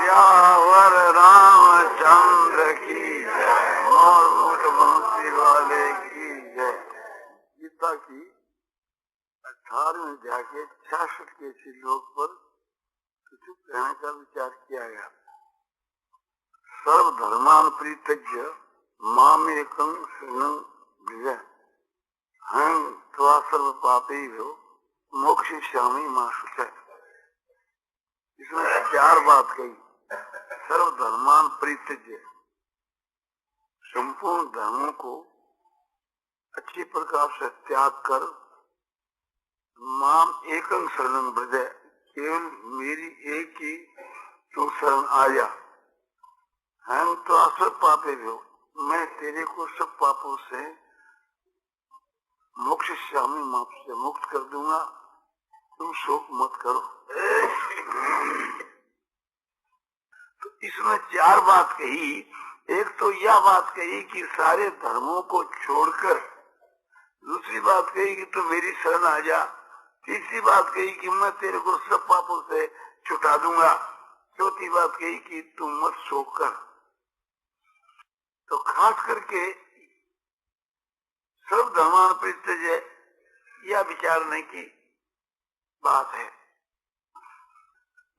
श्यावर रामचंद्र की जय, मोर मुख्यमंत्री वाले की जय। गीता की 18वें अध्याय के 66 के श्लोक पर कुछ कहने का विचार किया गया। सर्वधर्मान परित्यज्य मामेकं शरणं व्रज, अहं त्वा सर्व पापेभ्यो मोक्षयिष्यामि मा शुचः। इसमें 4 बात कही। सर्वधर्मान परित्यज्य, संपूर्ण धर्मों को अच्छी प्रकार से त्याग कर माम एकं शरणं व्रज, केवल मेरी एक ही तू शरण आया। हम तो सब पापे हो, मैं तेरे को सब पापों से मोक्षयिष्यामि मा से मुक्त कर दूंगा, तुम शोक मत करो। तो इसमें 4 बात कही। एक तो यह बात कही कि सारे धर्मों को छोड़कर, दूसरी बात कही कि तू मेरी शरण आ जा, तीसरी बात कही कि मैं तेरे को सब पापों से छुटा दूंगा, चौथी बात कही कि तू मत शोक कर। तो खास करके सब धर्मान परित्यज्य यह विचारने की बात है।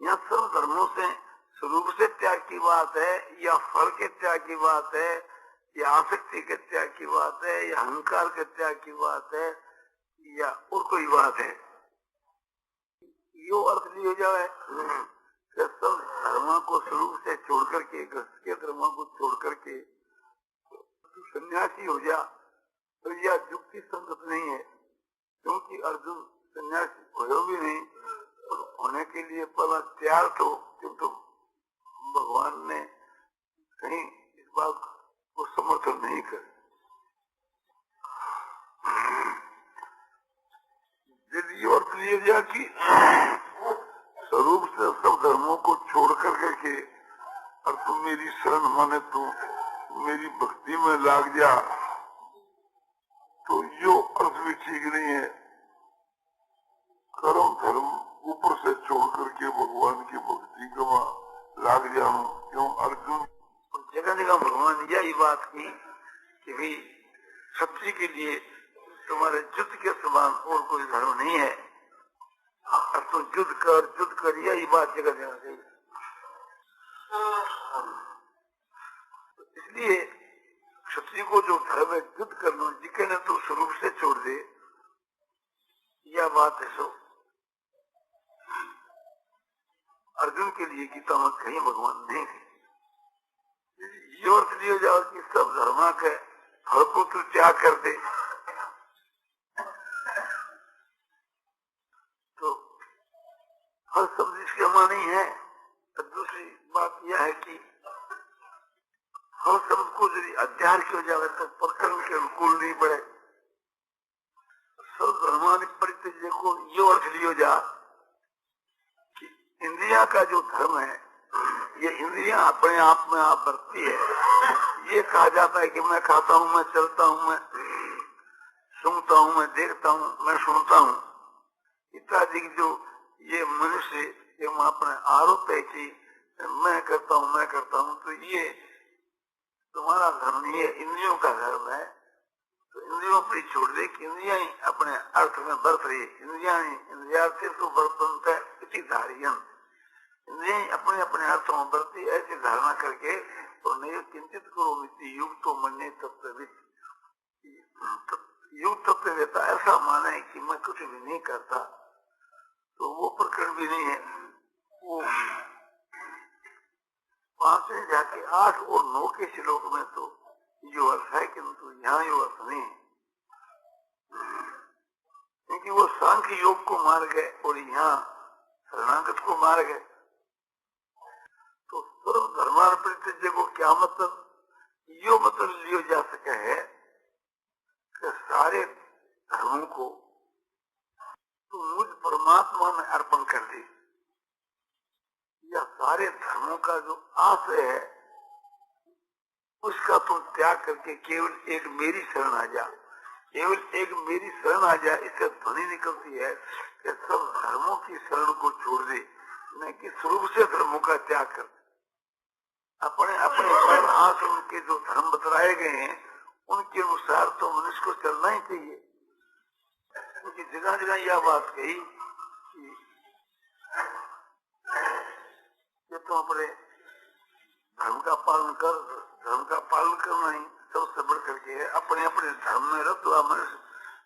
यहाँ सब धर्मों से स्वरूप से त्याग की बात है, या फल के त्याग की बात है, या आसक्ति के त्याग की बात है, या अहंकार के त्याग की बात है, या और कोई बात है। यो अर्थ लिया जाए कि सब धर्मों को स्वरूप से छोड़ करके, गृहस्थ के धर्मों को छोड़ करके तू सन्यासी हो जा, तो यह युक्ति संगत नहीं है। क्योंकि अर्जुन सन्यासी हो भी नहीं, और होने के लिए पहला तैयार तो, किंतु भगवान ने कहीं इस बात को समर्थन नहीं कर। यदि अर्थ लिया जाए कि स्वरूप से सब धर्मों को छोड़ करके और तू मेरी शरण माने तू मेरी भक्ति में लाग जा, तो यो अर्थ भी ठीक नहीं है। कर्म धर्म ऊपर से छोड़ करके भगवान की भक्ति का लाग जाऊं। क्यों अर्जुन जगह जगह भगवान यही बात की कि भाई सत्य के लिए तुम्हारे युद्ध के समान और कोई धर्म नहीं है, और तुम युद्ध कर, यही बात जगह जगह गई। इसलिए क्षत्रिय को जो धर्म है युद्ध करना, जिके ने तो स्वरूप से छोड़ दे, यह बात है। सो अर्जुन के लिए गीता में कहीं भगवान नहीं है। ये अर्थ लिया जाओ कि सब धर्म के फल को तू त्याग कर दे, तो फल शब्द इसके माने नहीं है। तो दूसरी बात यह है कि फल शब्द को यदि अध्यार किया जाए तो प्रकरण के अनुकूल नहीं पड़े। सब धर्मानि परित्यज्य को यो अर्थ लियो जा कि इंद्रिया का जो धर्म है, ये इंद्रियां अपने आप में आप बढ़ती है। ये कहा जाता है कि मैं खाता हूँ, मैं चलता हूँ, मैं सुनता हूँ, मैं देखता हूँ, मैं सुनता हूँ, इत्यादि जो ये मनुष्य ये अपने आरोप है कि मैं करता हूँ, तो ये तुम्हारा धर्म नहीं है, इंद्रियों का धर्म है। तो इंद्रियों पर छोड़ दे कि इंद्रियां ही अपने अर्थ में बरत रही, इंद्रियार्थे तो बर्तनता इति धारियन, इंद्रियां अपने अपने अर्थों में बरती, ऐसी धारणा करके और नहीं चिंतित करो मिति युग तो मन्य तत्वित, युग तत्व देता ऐसा माना है कि मैं कुछ भी नहीं करता, तो वो प्रकरण भी नहीं है। वो 5वें जाके 8 और 9 के श्लोक में तो जो अर्थ है, किंतु यहाँ यो अर्थ नहीं है, क्योंकि वो सांख्य योग को मार गए और यहाँ शरणागत को मार गए। तो सर्व धर्मान परित्यज्य को क्या मतलब? यो मतलब लियो जा सके है कि सारे धर्मों को तू मुझ परमात्मा में अर्पण कर दे, या सारे धर्मों का जो आशय है उसका तुम त्याग करके केवल एक मेरी शरण आ जा, केवल एक मेरी शरण आ जा। इससे ध्वनि निकलती है कि सब धर्मों की शरण को छोड़ दे, न कि स्वरूप से धर्मों का त्याग कर। अपने अपने आश्रम के जो धर्म बतलाए गए हैं उनके अनुसार तो मनुष्य को चलना ही चाहिए। क्योंकि जगह जगह यह बात कही कि तुम अपने धर्म का पालन कर, धर्म का पालन करना ही सबसे बढ़ करके है। अपने अपने धर्म में रत हुआ मनुष्य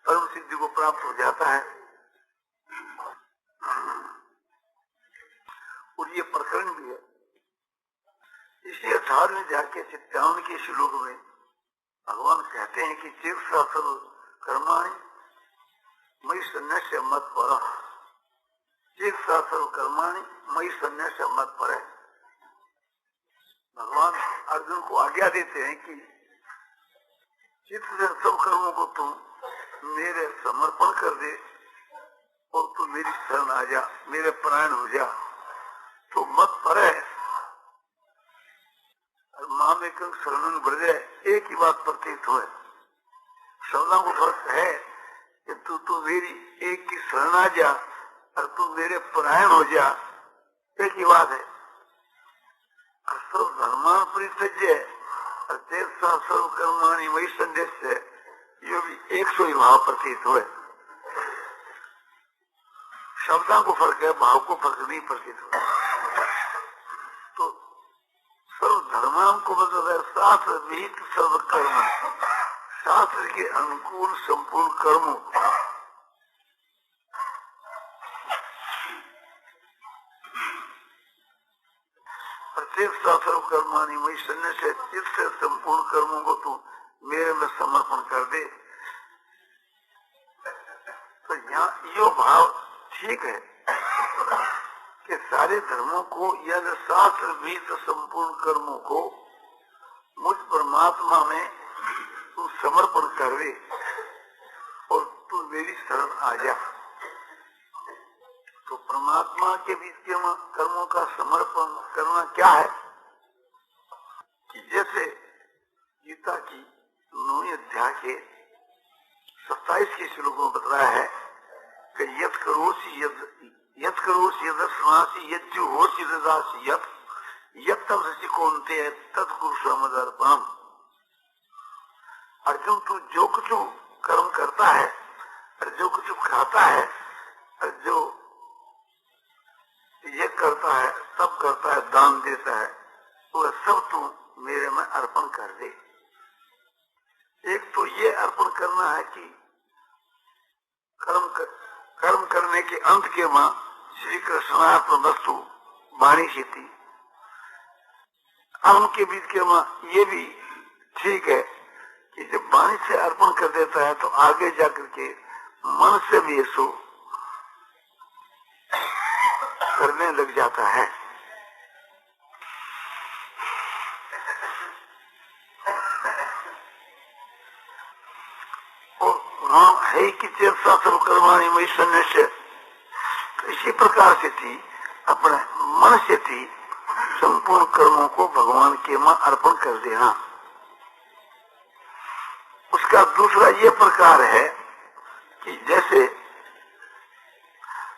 परम सिद्धि को प्राप्त हो जाता है। और ये प्रकरण भी है। इसी 18वें जाके 57 के श्लोक में भगवान कहते हैं कि चेत शास्त्र कर्माणि मई संन्यास्य मत पर, चेत शास्त्र कर्माणि मई संन्यास्य मत पर। भगवान अर्जुन को आज्ञा देते हैं कि चित्त से सब कर्मों को तुम मेरे समर्पण कर दे और तू मेरी शरण आ जा, मेरे प्राण हो जा। तो मत पर माँ में कंक शरण बढ़ जाए, एक ही बात प्रतीत हो। शब्दों को फर्क है कि तू मेरी एक की शरण आ जा और तू मेरे प्राण हो जा, एक ही बात है। सर्व धर्मान परित्यज्य और सर्व कर्माणि मयि संन्यस्य, ये भी एक सौ ही भाव प्रतीत हुए। शब्दों को फर्क है, भाव को फर्क नहीं प्रतीत हुआ। तो सर्व धर्मान को मतलब है शास्त्र विहित सर्व कर्म, शास्त्र के अनुकूल संपूर्ण कर्मों। प्रत्येक शास्त्र कर्माणि मयि संन्यस्य, इससे संपूर्ण कर्मों को तू मेरे में समर्पण कर दे। तो यहाँ यो भाव ठीक है कि सारे धर्मों को या शास्त्र भी तो संपूर्ण कर्मों को मुझ परमात्मा में तू समर्पण कर दे और तू मेरी शरण आ जा। तो परमात्मा के बीच के कर्मों का समर्पण करना क्या है कि जैसे गीता की 9वें अध्याय के 27 के श्लोक में बताया है कि यत् करोसि यदस्मासि यज्जुहोसि ददासि यत् तपसि कौन्तेय तत्कुरुषु मदर्पणम्। अर्जुन, तू जो कुछ कर्म करता है और जो कुछ खाता है और जो ये करता है, सब करता है, दान देता है, वह सब तू मेरे में अर्पण कर दे। एक तो ये अर्पण करना है कि कर्म करने के अंत के मां श्री कृष्णार्पण वस्तु वाणी से थी। अब उनके बीच के मां ये भी ठीक है कि जब वाणी से अर्पण कर देता है तो आगे जाकर के मन से भी इसको करने लग जाता है। और वहां है कि चेतसा कर्माणि मयि संन्यस्य, इसी प्रकार से थी अपने मन से थी संपूर्ण कर्मों को भगवान के मां अर्पण कर देना। उसका दूसरा ये प्रकार है कि जैसे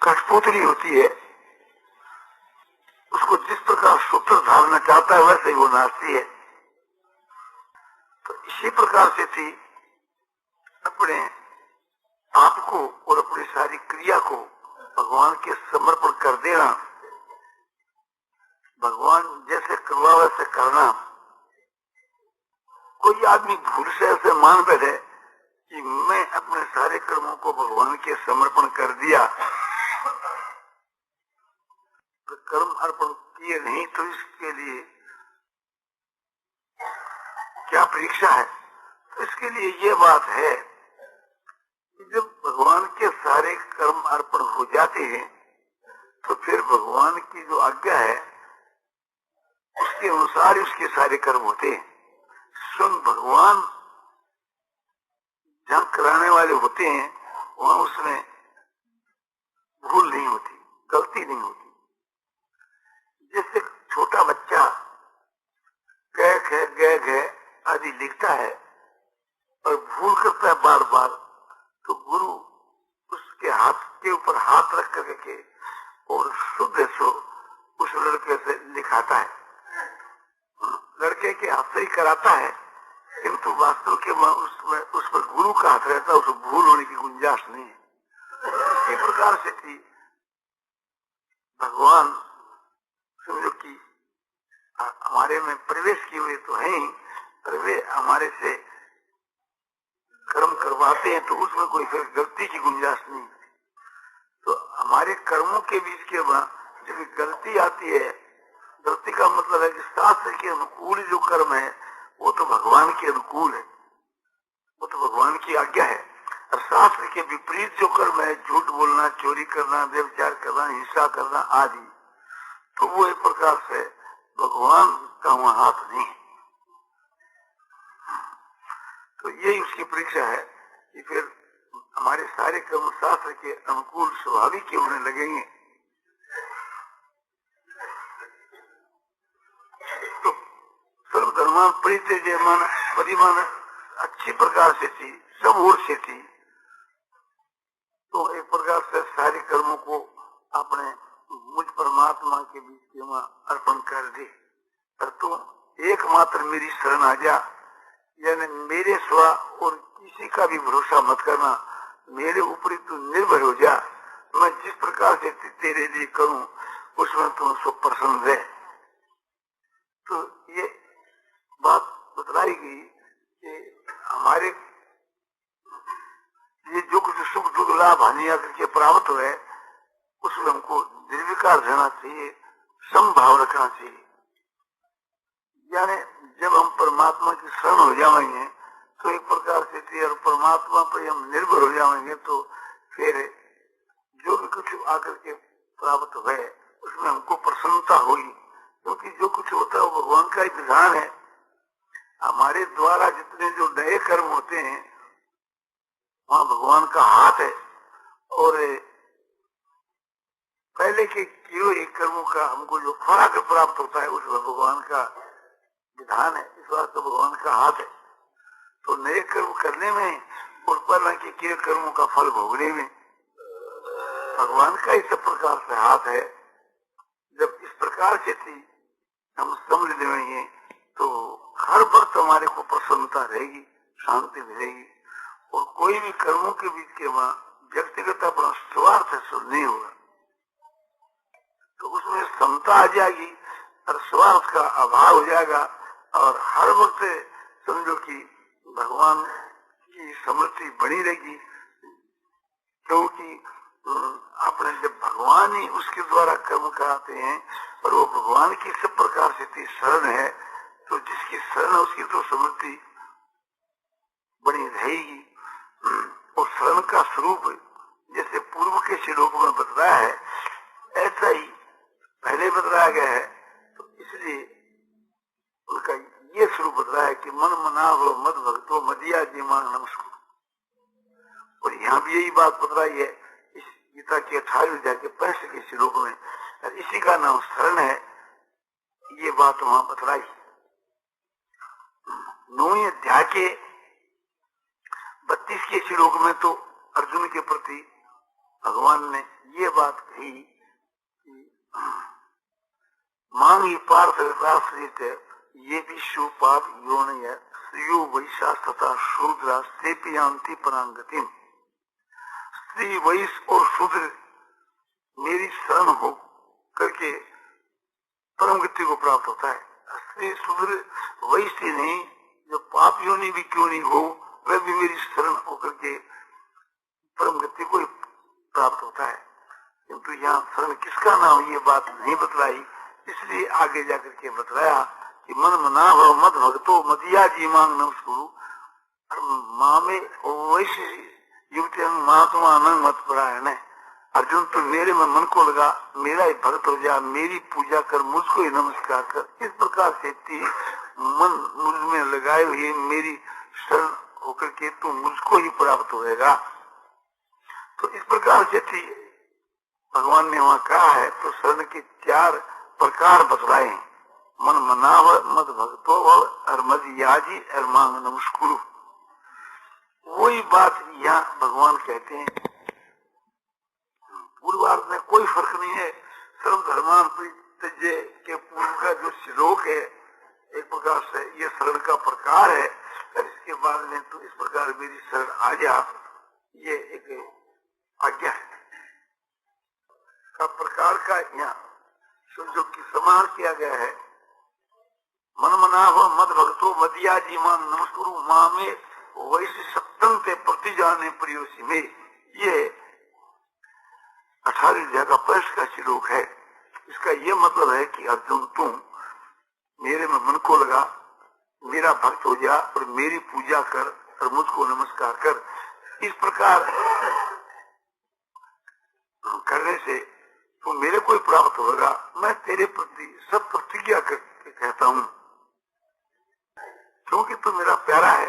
कठपुतली होती है, उसको जिस प्रकार सूत्र धारना चाहता है वैसे ही वो नाचती है। तो इसी प्रकार से थी अपने आप को और अपनी सारी क्रिया को भगवान के समर्पण कर देना। भगवान जैसे करवा वैसे करना। कोई आदमी भूल से ऐसे मान बैठे कि मैं अपने सारे कर्मों को भगवान के समर्पण कर दिया, तो कर्म अर्पण किए नहीं तो इसके लिए क्या परीक्षा है। तो इसके लिए ये बात है कि जब भगवान के सारे कर्म अर्पण हो जाते हैं तो फिर भगवान की जो आज्ञा है उसके अनुसार ही उसके सारे कर्म होते हैं। स्वयं भगवान जहाँ कराने वाले होते हैं वहां उसमें भूल नहीं होती, गलती नहीं होती। जैसे छोटा बच्चा ग आदि लिखता है और भूल करता है बार बार, तो गुरु उसके हाथ के ऊपर हाथ रख करके और शुद्ध सो उस लड़के से लिखाता है, लड़के के हाथ से ही कराता है, किंतु वास्तव के उसमें उस पर गुरु का हाथ रहता है, उसको भूल होने की गुंजाइश नहीं है। इसी प्रकार से थी भगवान समझो कि हमारे में प्रवेश किए हुए तो हैं, पर वे हमारे से कर्म करवाते हैं तो उसमें कोई फिर गलती की गुंजाइश नहीं। तो हमारे कर्मों के बीच के जब गलती आती है, गलती का मतलब है कि शास्त्र के अनुकूल जो कर्म है वो तो भगवान के अनुकूल है, वो तो भगवान की आज्ञा है। और शास्त्र के विपरीत जो कर्म है, झूठ बोलना, चोरी करना, व्यभिचार करना, हिंसा करना आदि, तो वो एक प्रकार से भगवान का वहां हाथ नहीं है। तो यही उसकी परीक्षा है कि फिर हमारे सारे कर्म शास्त्र के अनुकूल स्वाभाविक के होने लगेंगे। तो सर्वधर्मान परित्यज्यमान परिमाण अच्छी प्रकार से थी, सब ओर से थी। तो एक प्रकार से सारे कर्मों को अपने मुझ परमात्मा के बीच में अर्पण कर दे। पर तू एकमात्र मेरी शरण आ जा, यानी मेरे स्व और किसी का भी भरोसा मत करना, मेरे ऊपर तू निर्भर हो जा। मैं जिस प्रकार से तेरे लिए करूं उसमें तुम सब प्रसन्न रहे। तो ये बात बतलाई गई कि हमारे ये जो कुछ सुख दुख लाभ हानि आकर के प्राप्त हुए उसमें हमको निर्विकार रहना चाहिए, समभाव रखना चाहिए। यानी जब हम परमात्मा की शरण हो जाएंगे तो एक प्रकार से और परमात्मा पर हम निर्भर हो जाएंगे, तो फिर जो भी कुछ आकर के प्राप्त हुए उसमें हमको प्रसन्नता होगी, क्योंकि जो कुछ होता है वो भगवान का ही विधान है। हमारे द्वारा जितने जो नए कर्म होते हैं वहां भगवान का हाथ है, और पहले के किए हुए कर्मों का हमको जो फल प्राप्त होता है उसमें भगवान का विधान है, इस बात तो भगवान का हाथ है। तो नए कर्म करने में और पहले के किए कर्मों का फल भोगने में भगवान का ही सब प्रकार से हाथ है। जब इस प्रकार से थी हम समझ लेंगे तो हर वक्त हमारे को प्रसन्नता रहेगी, शांति मिलेगी, और कोई भी कर्मों के बीच के वहां व्यक्तिगत अपना स्वार्थ नहीं होगा, तो उसमें समता आ जाएगी और स्वार्थ का अभाव हो जाएगा। और हर वक्त समझो कि भगवान की स्मृति बनी रहेगी, क्योंकि अपने जब भगवान ही उसके द्वारा कर्म कराते हैं और वो भगवान की सब प्रकार से शरण है, तो जिसकी शरण है उसकी तो स्मृति बनी रहेगी। और शरण का स्वरूप जैसे पूर्व के श्लोक में बतलाया है ऐसा ही पहले बतलाया गया है। तो इसलिए उनका ये स्वरूप बतलाया है कि मन मनावो मद भक्तो मदिया जी मांग नमस्कार। और यहाँ भी यही बात बतलाई है इस गीता के 18 अध्याय के 65 के श्लोक में, और इसी का नाम शरण है। ये बात वहां बतलाई 9वें अध्याय के 32 के श्लोक में तो अर्जुन के प्रति भगवान ने ये बात कही कि मांग पार्थ राष्ट्रित ये भी शुपाप योन स्त्रियो वैशा तथा शूद्रा स्तेपियांति परांगति। स्त्री वैश्य और शूद्र मेरी शरण हो करके परम गति को प्राप्त होता है। स्त्री शूद्र वैश्य नहीं, जो पाप योनि भी क्यों नहीं हो वह भी मेरी शरण होकर के परम गति को प्राप्त होता है। किंतु यहाँ शरण किसका नाम ये बात नहीं बतलाई, इसलिए आगे जाकर के बतलाया कि मन मना भव मत भक्तो मदिया जी मांग नमस्कुरु। और माँ में वैसे युवती महात्मा नंग मत परायण है। अर्जुन तो मेरे में मन को लगा, मेरा ही भक्त हो जा, मेरी पूजा कर, मुझको ही नमस्कार कर। इस प्रकार से मन मुझ में लगाए हुए मेरी शरण होकर के तू मुझको ही प्राप्त होएगा। तो इस प्रकार से थी भगवान ने वहां कहा है। तो शरण के 4 प्रकार बतलाए हैं। मन मनाव, मद भक्तो भव, और मद याजी, और मांग नमस्कुरु। वही बात यहाँ भगवान कहते हैं। पूर्वार्ध में कोई फर्क नहीं है। सर्व धर्मान परित्यज्य के पूर्व का जो श्लोक है एक प्रकार से ये शरण का प्रकार है। इसके बाद में तो इस प्रकार मेरी शरण आ जा, ये एक आज्ञा है का प्रकार का यहाँ जो कि समान किया गया है। मन मनाभ मद भक्तो मदिया जीवन नमस्कुरु माँ में वैसे सप्तम ते प्रति जाने प्रियोसी में, ये 18 अध्याय का प्रश्न का श्लोक है। इसका ये मतलब है कि अर्जुन तुम मेरे में मन को लगा, मेरा भक्त हो जा और मेरी पूजा कर और मुझको नमस्कार कर। इस प्रकार करने से तो मेरे को ही प्राप्त होगा। मैं तेरे प्रति सब प्रतिज्ञा करके कहता हूं क्योंकि तू मेरा प्यारा है।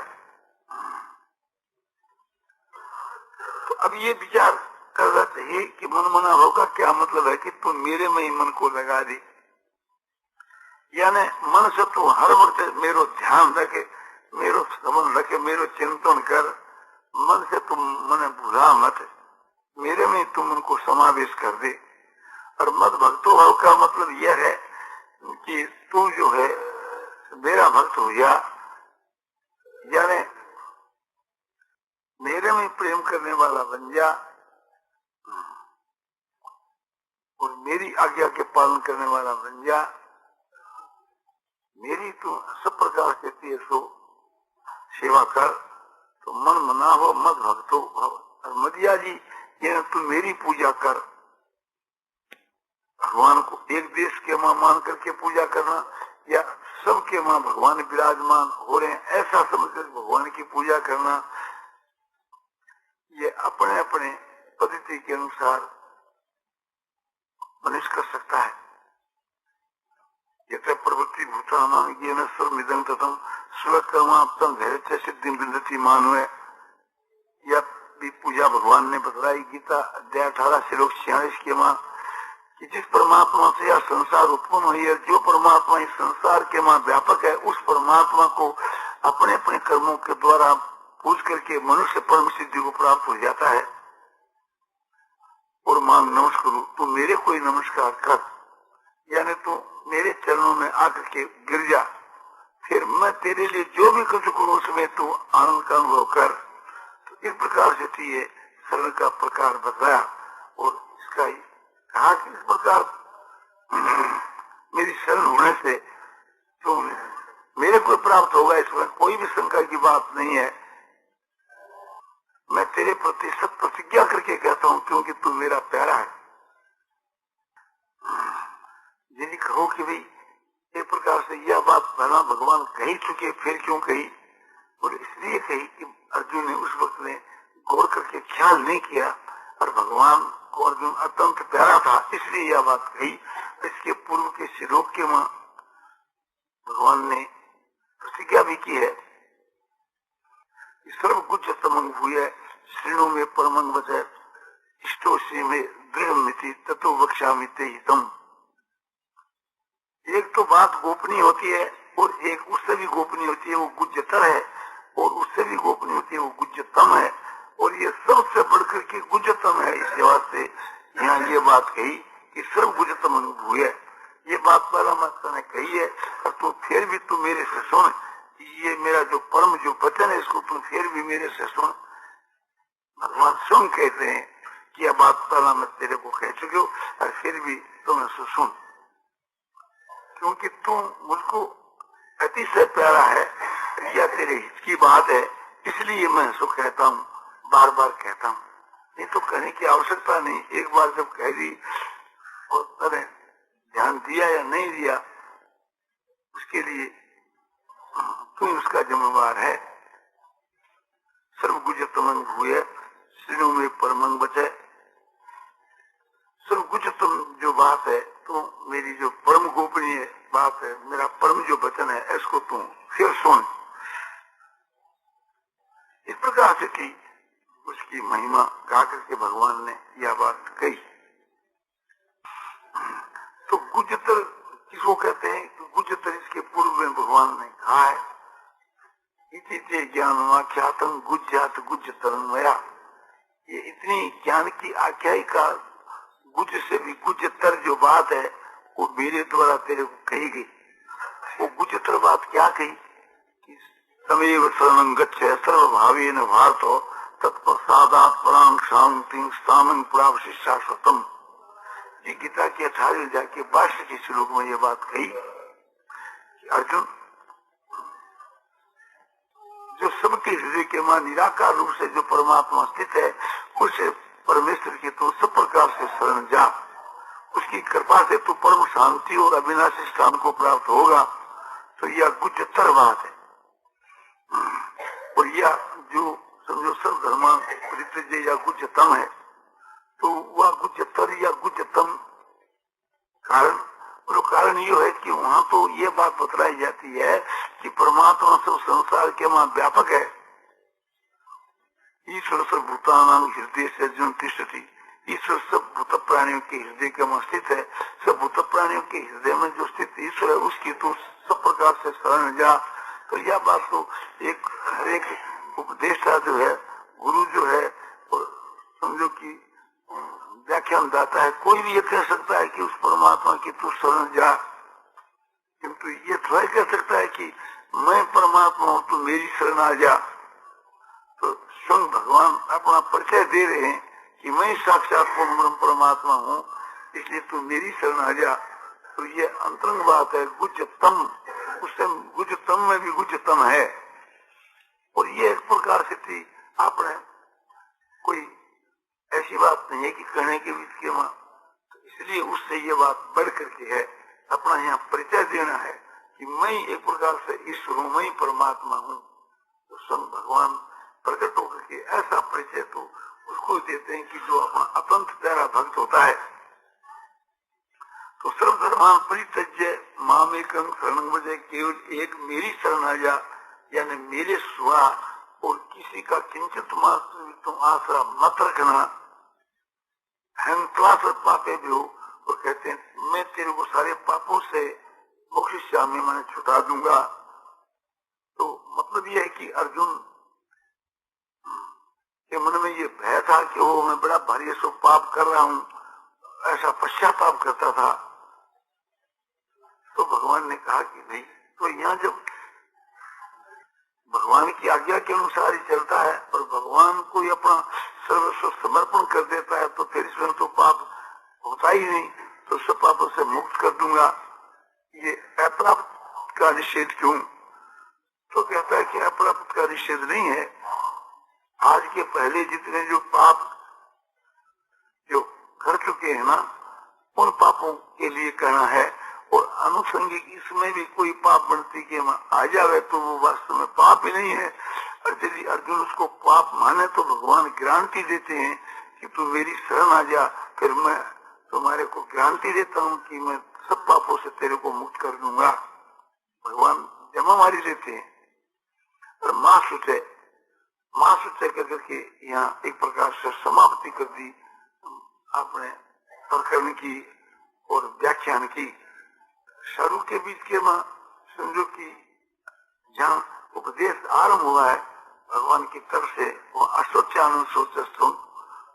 तो अब ये विचार करना चाहिए कि मन मना भाव का क्या मतलब है कि तू मेरे में ही मन को लगा दे, यानी मन से तू हर वक्त मेरो ध्यान रखे, मेरो समन रखे, मेरो चिंतन कर। मन से तुम मन भूला मत, मेरे में तुम उनको समावेश कर दे। और मत भक्तो भाव का मतलब यह है कि तू जो है मेरा भक्त हो जा, यानी मेरे में प्रेम करने वाला बन जा और मेरी आज्ञा के पालन करने वाला बन जा। मेरी तू सब प्रकार से तेसो सेवा कर। तो मन मना हो मत भक्तो भव, और मदिया जी ये तू मेरी पूजा कर। भगवान को एक देश के मां मान करके पूजा करना या सबके मां भगवान विराजमान हो रहे हैं ऐसा समझकर भगवान की पूजा करना, ये अपने अपने पद्धति के अनुसार मनुष्य कर सकता है। यथ प्रवृत्ति भूतानां येन सर्वमिदं ततं स्वकर्माप्तं धैर्य सिद्धि विन्दति मानवे। यह भी पूजा भगवान ने बतलाई गीता अध्याय 18 श्लोक 46 के मां कि जिस परमात्मा से यह संसार उत्पन्न हुई है, जो परमात्मा इस संसार के मां व्यापक है, उस परमात्मा को अपने अपने कर्मों के द्वारा पूज करके मनुष्य परम सिद्धि को प्राप्त हो जाता है। और मांग नमस्कार, तू मेरे को ही नमस्कार कर, यानी तू मेरे चरणों में आकर के गिर जा, फिर मैं तेरे लिए जो भी कुछ करूं उसमें तू आनंद का अनुभव कर। तो इस प्रकार से थी ये शरण का प्रकार बताया। और इसका ही कहा कि इस प्रकार मेरी शरण होने से तो मेरे को प्राप्त होगा, इसमें कोई भी शंका की बात नहीं है। मैं तेरे प्रति सत प्रतिज्ञा करके कहता हूं क्योंकि तू मेरा प्यारा है। यदि कहो कि भाई एक प्रकार से यह बात पहला भगवान कही चुके फिर क्यों कही, और इसलिए कही कि अर्जुन ने उस वक्त में गौर करके ख्याल नहीं किया और भगवान को अर्जुन अत्यंत प्यारा था इसलिए यह बात कही। इसके पूर्व के श्लोक के मां भगवान ने प्रतिज्ञा भी की है, सर्व कुछ तमंग हुए श्रेणु में परमंग बचे इष्टोशी में दृढ़ मिति तत्व वक्षा मिते हितम। एक तो बात गोपनीय होती है और एक उससे भी गोपनीय होती है, वो गुज्जतर है, और उससे भी गोपनीय होती है वो गुज्जतम है, और ये सबसे बढ़कर के गुज्जतम है। इस वास्ते यहाँ ये बात कही कि सर्व गुज्जतम अनुभव है। ये बात पहला माता ने कही है, और तो फिर भी तू मेरे से सुन, ये मेरा जो परम जो वचन है इसको तू फिर भी मेरे से सुन। भगवान स्वयं कहते हैं कि यह बात पहला मैं तेरे को कह चुके हो और फिर भी तुम इसे सुन, क्योंकि तू मुझको अतिशय प्यारा है, यह तेरे हित की बात है, इसलिए मैं इसको कहता हूँ, बार बार कहता हूँ। नहीं तो कहने की आवश्यकता नहीं, एक बार जब कह दी और तने ध्यान दिया या नहीं दिया उसके लिए तू उसका जिम्मेवार है। सर्व गुजतम हुए श्रेणु में परमंग बचे। सर्व गुजतम जो बात है तो मेरी जो परम गोपनीय बात है, मेरा परम जो वचन है, इसको तू फिर सुन। इस प्रकार से थी उसकी महिमा गा करके भगवान ने यह बात कही। तो गुज्जतर किसको कहते हैं? तो गुज्जतर इसके पूर्व में भगवान ने कहा है, इति ज्ञानमाख्यातम गुज्जात गुज्जतरन्मया। ये इतनी ज्ञान की आख्यायिका गुज से भी गुज्जतर जो बात है वो मेरे द्वारा तेरे को कही गई। वो गुज्जतर बात क्या कही कि तमेव शरणं गच्छ सर्वभावेन भारतो तत्प्रसादात् परां शांतिं स्थानं प्राप्स्यसि शाश्वतम्। ये गीता के 18वें अध्याय के 22 के श्लोक में ये बात कही कि अर्जुन, जो सबके हृदय के मां निराकार रूप से जो परमात्मा स्थित है, उसे परमेश्वर की तो सब प्रकार से शरण जा। उसकी कृपा से तू परम शांति और अविनाशी स्थान को प्राप्त होगा। तो यह गुज्जतर बात है। और यह जो समझो सब धर्म परित्यज्य या गुज्जतम है, तो वह गुज्जतर या गुज्जतम कारण ये है कि वहां तो ये बात बतलाई जाती है कि परमात्मा सब संसार के मां व्यापक है। ईश्वर सब भूतानां हृदय से अर्जुन तिष्ठति। ईश्वर सब भूत प्राणियों के हृदय के में स्थित है। सब भूत प्राणियों के हृदय में जो स्थित ईश्वर है उसकी तो सब प्रकार से शरण जा। तो यह बात तो हर एक उपदेष्टा जो है, गुरु जो है, समझो कि व्याख्यान दाता है, कोई भी ये कह सकता है कि उस परमात्मा की तू शरण जा, किंतु ये थोड़ा कह सकता है कि मैं परमात्मा हूं, तू मेरी शरण आ जा। तो स्वयं भगवान अपना परिचय दे रहे हैं कि मैं साक्षात पूर्ण परमात्मा हूँ, इसलिए तू मेरी शरण आ जा। तो ये अंतरंग बात है, गुज्जतम। उससे गुज्जतम में भी गुज्जतम है। और ये एक प्रकार से थी, आपने कोई ऐसी बात नहीं है कि कहने के बीच के मां, इसलिए उससे ये बात बढ़ करके है, अपना यहाँ परिचय देना है कि मैं एक प्रकार से ईश्वर हूँ, मैं परमात्मा हूँ। तो स्वयं भगवान प्रकट होकर के ऐसा परिचय तो उसको देते हैं कि जो अपना अतंत प्यारा भक्त होता है। तो सर्वधर्मान परित्यज्य मामेकं शरणं व्रज, केवल एक मेरी शरण आ जा, यानी मेरे स्वा, और किसी का किंचित मात्र तुम आसरा मत रखना। हम क्लास पापे भी हो, और कहते हैं मैं तेरे को सारे पापों से मोक्षयिष्यामि, मैं छुटा दूंगा। तो मतलब यह है कि अर्जुन के मन में ये भय था कि वो मैं बड़ा भारी सो पाप कर रहा हूँ, ऐसा पश्चाताप करता था। तो भगवान ने कहा कि नहीं, तो यहाँ जब भगवान की आज्ञा के अनुसार ही चलता है और भगवान को ही अपना सर्वस्व समर्पण कर देता है, तो फिर इसमें तो पाप होता ही नहीं। तो सब पापों से मुक्त कर दूंगा। ये अप्राप्त का निषेध क्यों? तो कहता है कि अप्राप्त का निषेध नहीं है। आज के पहले जितने जो पाप जो कर चुके हैं ना, उन पापों के लिए कहना है। और अनुसंगिक इसमें भी कोई पाप बनती के आ जावे तो वो वास्तव में पाप ही नहीं है। और यदि अर्जुन उसको पाप माने तो भगवान गारंटी देते हैं कि तू मेरी शरण आ जा, फिर मैं तुम्हारे को गारंटी देता हूँ कि मैं सब पापों से तेरे को मुक्त कर दूंगा। भगवान जमा मारी देते हैं। और माँ सुचे करके यहाँ एक प्रकार से समाप्ति कर दी आपने प्रकरण की और व्याख्यान की। शुरू के बीच के मां समझो कि जहाँ उपदेश आरंभ हुआ है भगवान की तरफ से, वो अशोचान सोचस्तुम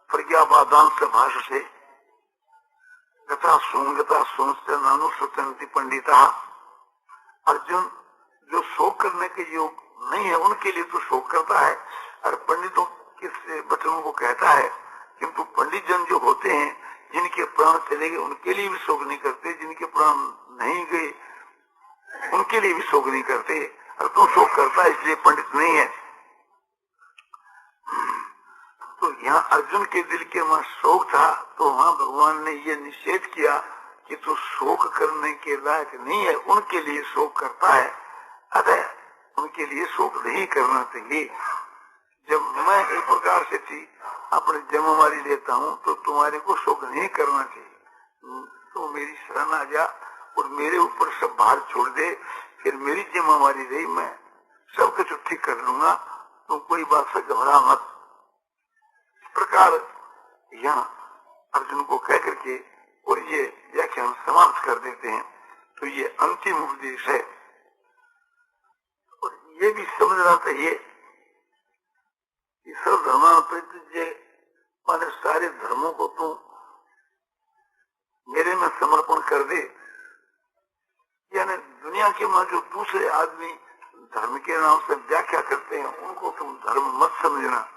प्रज्ञापादान से भाष्य से गता सुनुष्टि पंडिता। अर्जुन जो शोक करने के योग नहीं है उनके लिए तो शोक करता है, और पंडितों के वचनों को कहता है। किंतु पंडित जन जो होते हैं, जिनके प्राण चले गए, उनके लिए भी शोक नहीं करते। जिनके प्राण नहीं गए उनके लिए भी शोक नहीं करते। और तू शोक करता है इसलिए पंडित नहीं है। तो यहाँ अर्जुन के दिल के वहां शोक था, तो वहां भगवान ने ये निषेध किया कि तू शोक करने के लायक नहीं है, उनके लिए शोक करता है। अतः उनके लिए शोक नहीं करना चाहिए। जब मैं एक प्रकार से थी अपने जिम्मेवारी लेता हूँ, तो तुम्हारे को शोक नहीं करना चाहिए। तो मेरी शरण आ जा और मेरे ऊपर सब भार छोड़ दे, फिर मेरी जिम्मेवारी रही, मैं सब कुछ ठीक कर लूंगा, तुम कोई बात से घबरा मत। इस प्रकार यहाँ अर्जुन को कह करके और ये व्याख्यान समाप्त कर देते हैं। तो ये अंतिम उपदेश है और ये भी समझना चाहिए कि सब धर्म परित्यज्य, माने सारे धर्मों को तुम मेरे में समर्पण कर दे। यानी दुनिया के में जो दूसरे आदमी धर्म के नाम से व्याख्या करते हैं उनको तुम धर्म मत समझना,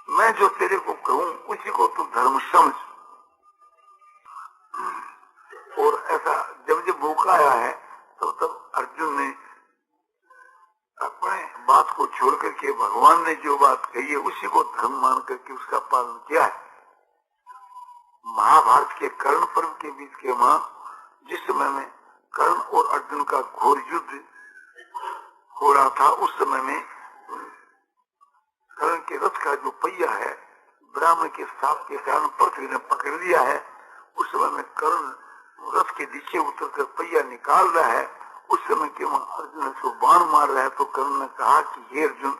मैं जो तेरे को कहूं उसी को तू धर्म समझ। और ऐसा जब जब मौका आया है तब अर्जुन ने अपने बात को छोड़ करके भगवान ने जो बात कही है उसी को धर्म मान करके उसका पालन किया है। महाभारत के कर्ण पर्व के बीच के मां जिस समय में कर्ण और अर्जुन का घोर युद्ध हो रहा था, उस समय में कर्ण के रथ का जो पहिया है ब्राह्मण के साप के कारण पृथ्वी ने पकड़ लिया है। उस समय में कर्ण रथ के नीचे उतरकर पहिया निकाल रहा है। उस समय के वहां अर्जुन को बाण मार रहा है तो कर्ण ने कहा कि हे अर्जुन,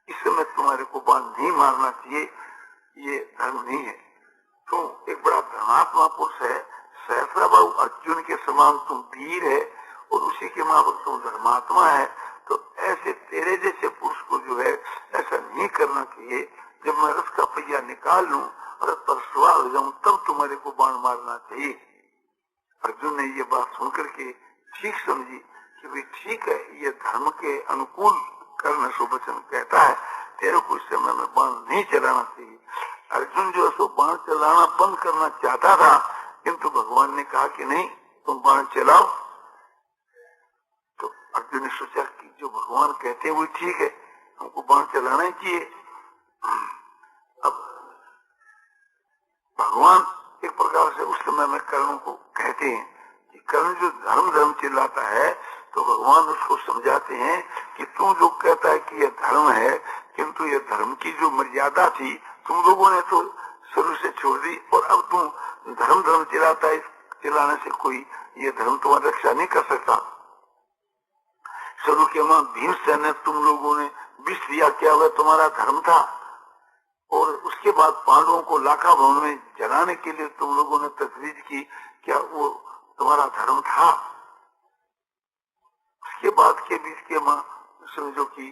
इस समय तुम्हारे को बाण नहीं मारना चाहिए, ये धर्म नहीं है। तो एक बड़ा धर्मात्मा पुरुष है, सहस्रा बाहु अर्जुन के समान तुम वीर है और उसी के माफक तुम धर्मात्मा है। तो ऐसे तेरे जैसे पुरुष को जो है ऐसा नहीं करना चाहिए। जब मैं रथ का पहिया निकाल लूं और रथ पर सवार हो जाऊं तब तुम्हारे को बाण मारना चाहिए। अर्जुन ने ये बात सुनकर के ठीक समझी कि भाई ठीक है, ये धर्म के अनुकूल कर्ण सुवचन कहता है, तेरे को इस समय में बाण नहीं चलाना चाहिए। अर्जुन जो है बाण चलाना बंद करना चाहता था, किंतु भगवान ने कहा कि नहीं, तुम बाण चलाओ। तो अर्जुन ने सोचा कि जो भगवान कहते हैं वो ठीक है, हमको बाण चलाना ही चाहिए। अब भगवान एक प्रकार से उस समय में कर्ण को कहते हैं कि कर्ण जो धर्म चिल्लाता है तो भगवान उसको समझाते हैं कि तू जो कहता है कि यह धर्म है, किंतु यह धर्म की जो मर्यादा थी तुम लोगों ने तो शुरू से छोड़ दी और अब तुम धर्म चिल्लाता है। चिल्लाने से कोई ये धर्म तुम्हारी रक्षा नहीं कर सकता। शुरू के मां भीमसेन ने तुम लोगों ने विष दिया, क्या वह तुम्हारा धर्म था? और उसके बाद पांडवों को लाखा भवन में जलाने के लिए तुम लोगों ने तजवीज की, क्या वो तुम्हारा धर्म था? उसके बाद के बीच के मां समझो कि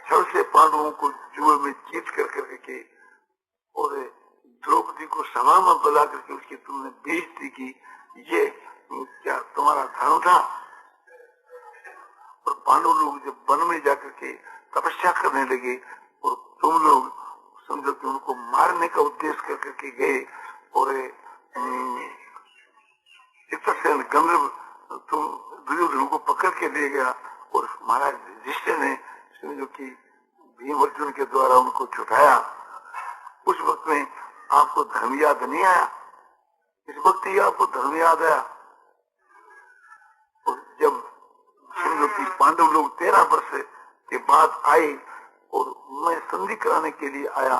छल से पांडवों को जुए में जीत कर करके और द्रौपदी को सभा में बुला करके उसकी तुमने बेइज्जती की, ये क्या तुम्हारा धर्म था? और पांडव लोग जब वन में जाकर के तपस्या करने लगे और तुम लोग समझो कि उनको मारने का उद्देश्य कर करके गए और गंधर्व तुम दुर्योधन को पकड़ के ले गया और महाराज युधिष्ठिर ने समझो कि भीम अर्जुन के द्वारा उनको छुटाया। उस वक्त में आपको धर्म याद नहीं आया? इस वक्त ही आपको धर्म याद आया। और जब समझो कि पांडव लोग 13 वर्ष के बाद आए और मैं संधि कराने के लिए आया